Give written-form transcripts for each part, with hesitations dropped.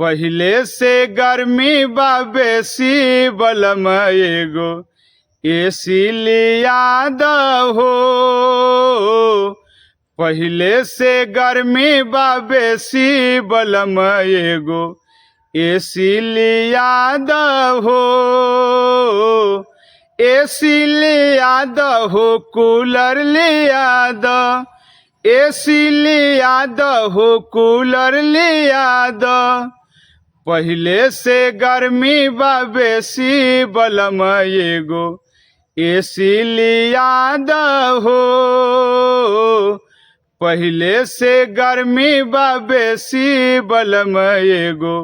पहिले से गर्मी बा बेसी बलम एगो एसी लिया दहो। पहिले से गर्मी बा बेसी बलम एगो एसी लिया दहो। एसी लिया दहो, कूलर लिया द, एसी लिया दहो, कूलर लिया द। पहिले से गर्मी बा बेसी बलम एगो एसी लिया दहो। पहिले से गर्मी बा बेसी बलम एगो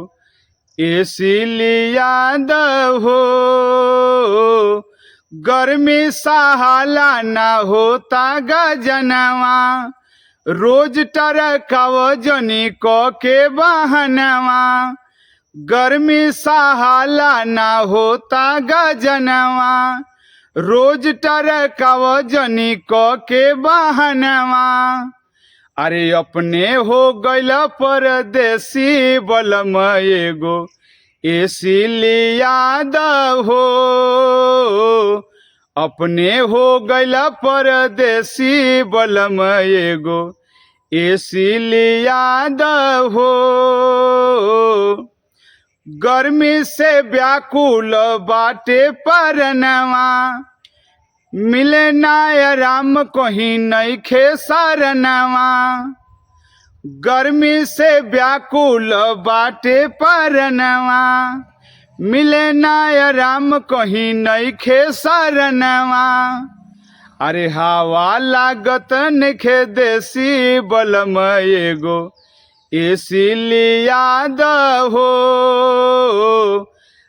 एसी लिया दहो। गर्मी सहाला ना होता गजनवा, रोज टरकाव जनी क के बहनवा। गर्मी सहाला ना होता गजनवा, रोज टरकाव जनी क के बहनवा। अरे अपने हो गइल परदेसी बलम एगो एसी लिया दहो। अपने हो गइल परदेसी बलम एगो एसी लिया दहो। गर्मी से व्याकुल बाटे परनवा, मिले ना आराम कहीं नइखे सरनवा। गर्मी से व्याकुल बाटे परनवा, मिले ना आराम कहीं नइखे सरनवा। अरे हवा लागत नइखे देसी बलम एगो एसी लिया दहो।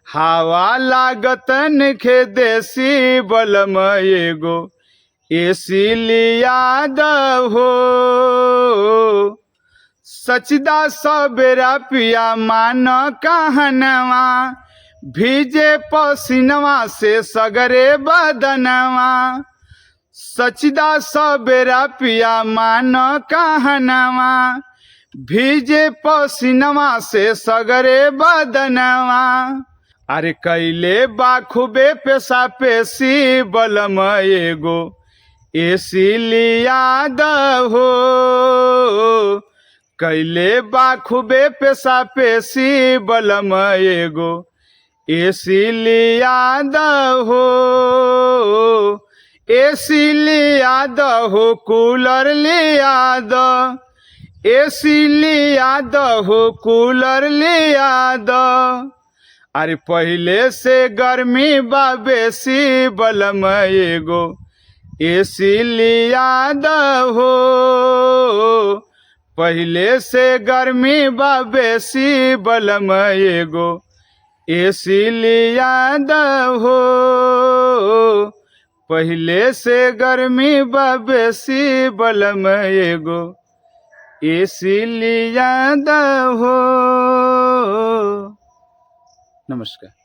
हवा लागत नइखे देसी बलम एगो एसी लिया दहो। सचदा सबेरा पिया मान कहनवा, भीजे पसीनवा से सगरे बदनवा। सचदा सबेरा पिया मान कहनवा, भीजे पसीनवा से सगरे बदनवा। अरे कैले बाखुबे पेशा पेशी बलम एगो एसी लिया दहो। कैले बाखुबे पेशा पेशी बलम एगो एसी लिया दहो। एसी लिया दहो, कूलर लिया द, एसी लिया दहो, कूलर लिया द। अरे पहिले से गर्मी बा बेसी बलम एगो एसी लिया दहो। पहिले से गर्मी बा बेसी बलम एगो एसी लिया दहो। पहिले से गर्मी बा बेसी बलम एगो एसी लिया दहो। नमस्कार।